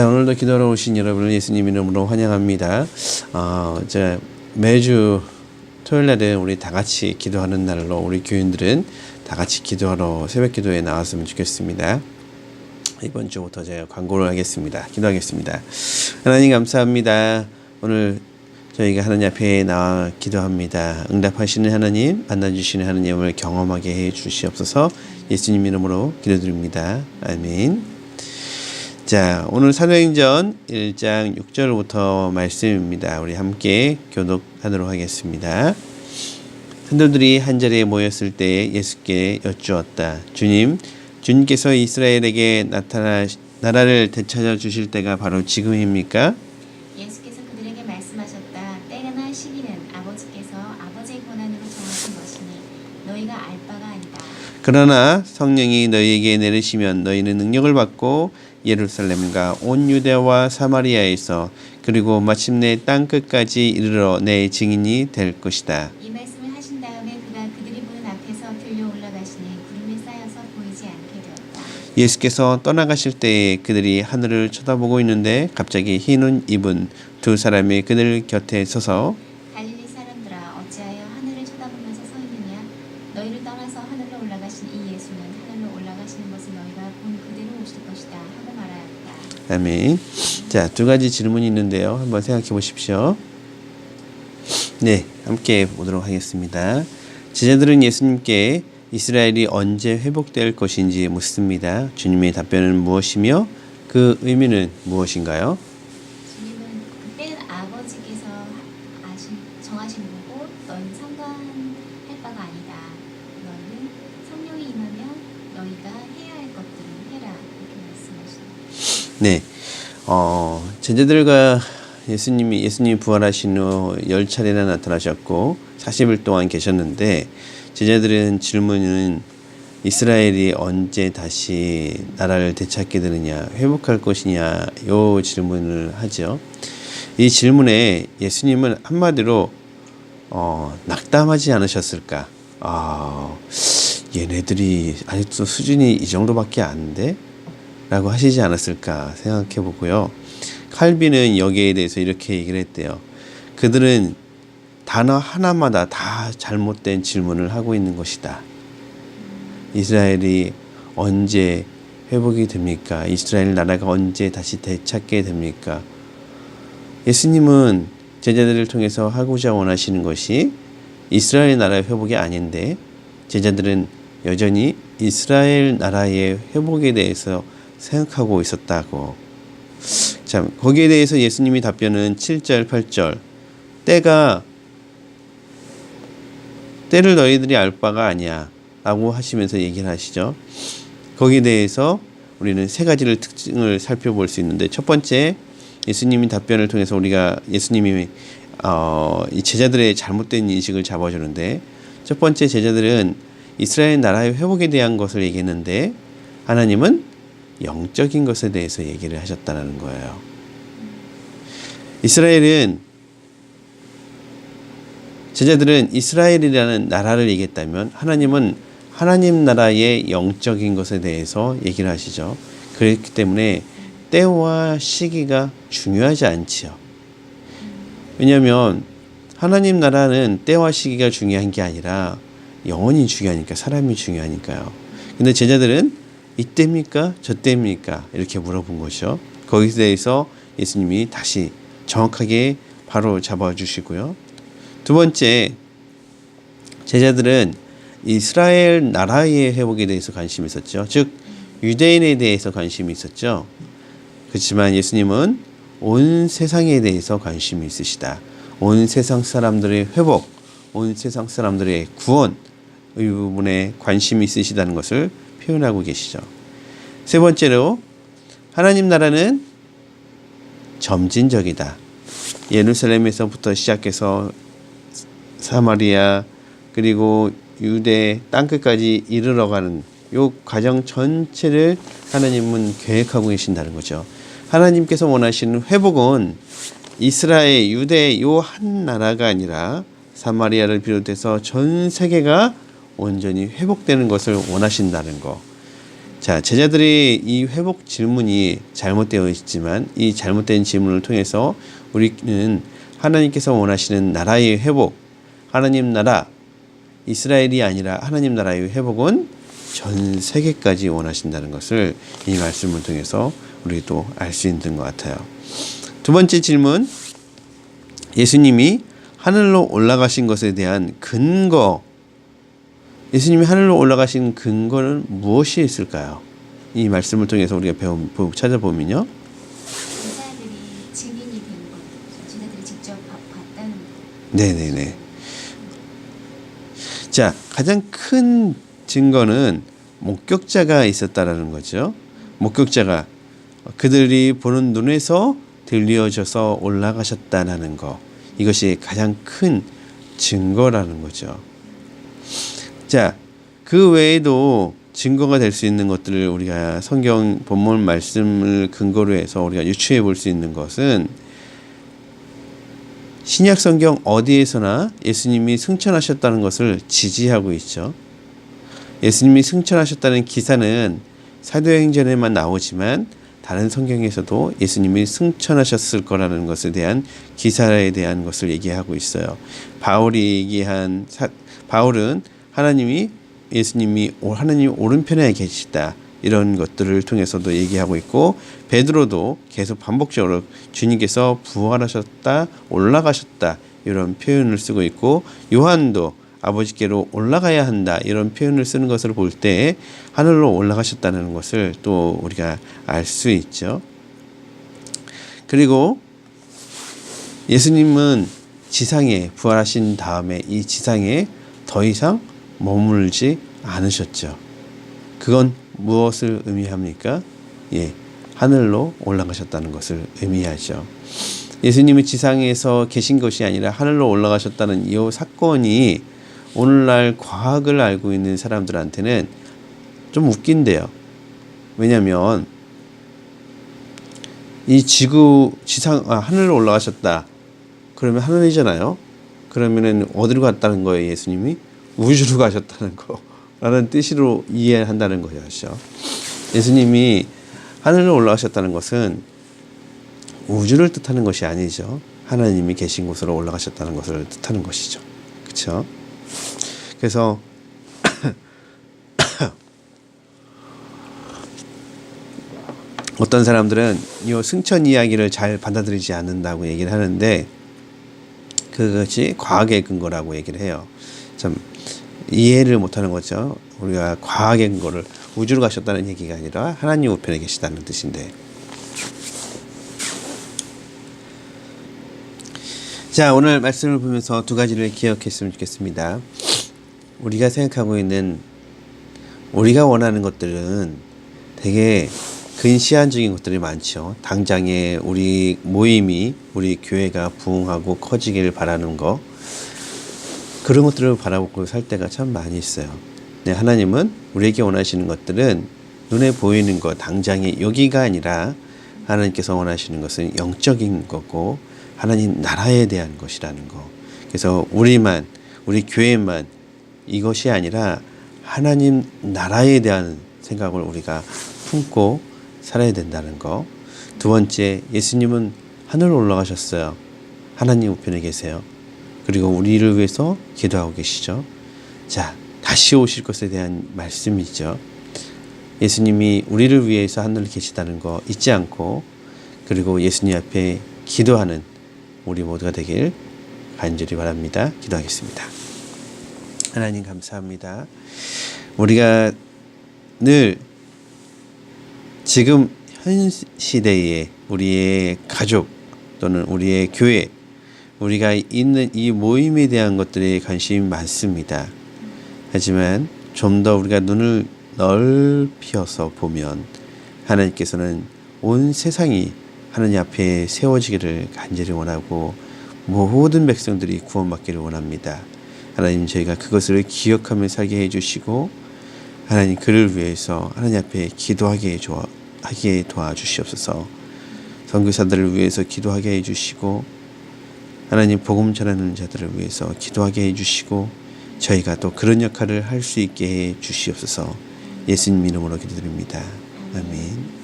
오늘도 기도하러 오신 여러분을 예수님 이름으로 환영합니다. 매주 토요일날은 우리 다 같이 기도하는 날로 우리 교인들은 다 같이 기도하러 새벽 기도에 나왔으면 좋겠습니다. 이번 주부터 제가 광고를 하겠습니다. 기도하겠습니다. 하나님 감사합니다. 오늘 저희가 하나님 앞에 나와 기도합니다. 응답하시는 하나님, 만나주시는 하나님을 경험하게 해 주시옵소서. 예수님 이름으로 기도드립니다. 아멘. 자, 오늘 사도행전 1장 6절부터 말씀입니다. 우리 함께 교독하도록 하겠습니다. 성도들이 한자리에 모였을 때 예수께 여쭈었다. 주님께서 이스라엘에게 나라를 되찾아 주실 때가 바로 지금입니까? 예수께서 그들에게 말씀하셨다. 때나 시기는 아버지께서 아버지의 권한으로 정하신 것이니 너희가 알 바가 아니다. 그러나 성령이 너희에게 내리시면 너희는 능력을 받고 예루살렘과 온 유대와 사마리아에서 그리고 마침내 땅 끝까지 이르러 내 증인이 될 것이다. 이 말씀을 하신 다음에 그가 그들이 보는 앞에서 들려 올라가시니 구름에 쌓여서 보이지 않게 되었다. 예수께서 떠나가실 때에 그들이 하늘을 쳐다보고 있는데 갑자기 흰 옷 입은 두 사람이 그들 곁에 서서 갈릴리 사람들아 어찌하여 하늘을 쳐다보면서 서 있느냐? 너희를 떠나서 하늘로 올라가신 이 예수는 하늘로 올라가시는 것을 너희가 본 그대로 오실 것이다 하고 말하였다. 아멘. 자, 두 가지 질문이 있는데요. 한번 생각해 보십시오. 네, 함께 보도록 하겠습니다. 제자들은 예수님께 이스라엘이 언제 회복될 것인지 묻습니다. 주님의 답변은 무엇이며 그 의미는 무엇인가요? 주님은 그때는 아버지께서 정하신 거고 너희는 상관할 바가 아니다. 너희는 성령이 임하면 너희가 해야 할 것들을 해라. 이렇게 말씀하십니다. 네, 제자들과 예수님이 부활하신 후 10차례나 나타나셨고 40일 동안 계셨는데 제자들은 질문은 이스라엘이 언제 다시 나라를 되찾게 되느냐, 회복할 것이냐 요 질문을 하죠. 이 질문에 예수님은 한마디로 낙담하지 않으셨을까? 얘네들이 아직도 수준이 이 정도밖에 안 돼? 라고 하시지 않았을까 생각해 보고요. 칼빈은 여기에 대해서 이렇게 얘기를 했대요. 그들은 단어 하나마다 다 잘못된 질문을 하고 있는 것이다. 이스라엘이 언제 회복이 됩니까? 이스라엘 나라가 언제 다시 되찾게 됩니까? 예수님은 제자들을 통해서 하고자 원하시는 것이 이스라엘 나라의 회복이 아닌데 제자들은 여전히 이스라엘 나라의 회복에 대해서 생각하고 있었다고. 참, 거기에 대해서 예수님이 답변은 7절, 8절 때를 너희들이 알 바가 아니야 라고 하시면서 얘기를 하시죠. 거기에 대해서 우리는 세 가지를 특징을 살펴볼 수 있는데 첫 번째, 예수님이 답변을 통해서 우리가 예수님이 이 제자들의 잘못된 인식을 잡아주는데 첫 번째, 제자들은 이스라엘 나라의 회복에 대한 것을 얘기했는데 하나님은 영적인 것에 대해서 얘기를 하셨다는 거예요. 제자들은 이스라엘이라는 나라를 얘기했다면 하나님은 하나님 나라의 영적인 것에 대해서 얘기를 하시죠. 그렇기 때문에 때와 시기가 중요하지 않지요. 왜냐하면 하나님 나라는 때와 시기가 중요한 게 아니라 영혼이 중요하니까, 사람이 중요하니까요. 근데 제자들은 이때입니까? 저때입니까? 이렇게 물어본 것이죠. 거기에 대해서 예수님이 다시 정확하게 바로 잡아주시고요. 두 번째, 제자들은 이스라엘 나라의 회복에 대해서 관심이 있었죠. 즉 유대인에 대해서 관심이 있었죠. 그렇지만 예수님은 온 세상에 대해서 관심이 있으시다. 온 세상 사람들의 회복, 온 세상 사람들의 구원, 이 부분에 관심이 있으시다는 것을 표현하고 계시죠. 세 번째로, 하나님 나라는 점진적이다. 예루살렘에서부터 시작해서 사마리아 그리고 유대 땅끝까지 이르러가는 이 과정 전체를 하나님은 계획하고 계신다는 거죠. 하나님께서 원하시는 회복은 이스라엘, 유대 요 한 나라가 아니라 사마리아를 비롯해서 전 세계가 온전히 회복되는 것을 원하신다는 거. 자, 제자들의 이 회복 질문이 잘못되어 있지만 이 잘못된 질문을 통해서 우리는 하나님께서 원하시는 나라의 회복, 하나님 나라, 이스라엘이 아니라 하나님 나라의 회복은 전 세계까지 원하신다는 것을 이 말씀을 통해서 우리도 알 수 있는 것 같아요. 두 번째 질문, 예수님이 하늘로 올라가신 것에 대한 근거, 예수님이 하늘로 올라가신 근거는 무엇이 있을까요? 이 말씀을 통해서 우리가 찾아보면요. 제자들이 증인이 된 거죠. 제자들이 직접 봤다는 거. 네네네. 자, 가장 큰 증거는 목격자가 있었다라는 거죠. 목격자가 그들이 보는 눈에서 들려져서 올라가셨다는 거. 이것이 가장 큰 증거라는 거죠. 자, 그 외에도 증거가 될 수 있는 것들을 우리가 성경 본문 말씀을 근거로 해서 우리가 유추해 볼 수 있는 것은 신약 성경 어디에서나 예수님이 승천하셨다는 것을 지지하고 있죠. 예수님이 승천하셨다는 기사는 사도행전에만 나오지만 다른 성경에서도 예수님이 승천하셨을 거라는 것에 대한 기사에 대한 것을 얘기하고 있어요. 바울은 예수님이 하나님 오른편에 계시다, 이런 것들을 통해서도 얘기하고 있고, 베드로도 계속 반복적으로 주님께서 부활하셨다, 올라가셨다, 이런 표현을 쓰고 있고, 요한도 아버지께로 올라가야 한다, 이런 표현을 쓰는 것을 볼 때 하늘로 올라가셨다는 것을 또 우리가 알 수 있죠. 그리고 예수님은 지상에 부활하신 다음에 이 지상에 더 이상 머물지 않으셨죠. 그건 무엇을 의미합니까? 하늘로 올라가셨다는 것을 의미하죠. 예수님이 지상에서 계신 것이 아니라 하늘로 올라가셨다는 이 사건이 오늘날 과학을 알고 있는 사람들한테는 좀 웃긴데요. 왜냐하면 이 하늘로 올라가셨다, 그러면 하늘이잖아요. 그러면은 어디로 갔다는 거예요? 예수님이 우주로 가셨다는 거라는 뜻으로 이해한다는 거죠. 예수님이 하늘로 올라가셨다는 것은 우주를 뜻하는 것이 아니죠. 하나님이 계신 곳으로 올라가셨다는 것을 뜻하는 것이죠. 그렇죠? 그래서 어떤 사람들은 이 승천 이야기를 잘 받아들이지 않는다고 얘기를 하는데, 그것이 과학의 근거라고 얘기를 해요. 참 이해를 못하는 거죠. 우리가 과학의 근거를, 우주로 가셨다는 얘기가 아니라 하나님 우편에 계시다는 뜻인데. 자, 오늘 말씀을 보면서 두 가지를 기억했으면 좋겠습니다. 우리가 생각하고 있는, 우리가 원하는 것들은 되게 근시안적인 것들이 많죠. 당장에 우리 모임이, 우리 교회가 부흥하고 커지기를 바라는 거, 그런 것들을 바라보고 살 때가 참 많이 있어요. 네, 하나님은 우리에게 원하시는 것들은 눈에 보이는 것, 당장에 여기가 아니라 하나님께서 원하시는 것은 영적인 거고 하나님 나라에 대한 것이라는 거. 그래서 우리 교회만 이것이 아니라 하나님 나라에 대한 생각을 우리가 품고 살아야 된다는 거. 두 번째, 예수님은 하늘로 올라가셨어요. 하나님 우편에 계세요. 그리고 우리를 위해서 기도하고 계시죠. 자, 다시 오실 것에 대한 말씀이죠. 예수님이 우리를 위해서 하늘에 계시다는 거 잊지 않고, 그리고 예수님 앞에 기도하는 우리 모두가 되길 간절히 바랍니다. 기도하겠습니다. 하나님 감사합니다. 우리가 늘 지금 현 시대에 우리의 가족 또는 우리의 교회, 우리가 있는 이 모임에 대한 것들에 관심이 많습니다. 하지만 좀 더 우리가 눈을 넓혀서 보면 하나님께서는 온 세상이 하나님 앞에 세워지기를 간절히 원하고 모든 백성들이 구원받기를 원합니다. 하나님, 저희가 그것을 기억하며 살게 해주시고 하나님, 그를 위해서 하나님 앞에 기도하게 도와주시옵소서. 선교사들을 위해서 기도하게 해주시고 하나님, 복음 전하는 자들을 위해서 기도하게 해주시고 저희가 또 그런 역할을 할 수 있게 해 주시옵소서. 예수님 이름으로 기도드립니다. 아멘.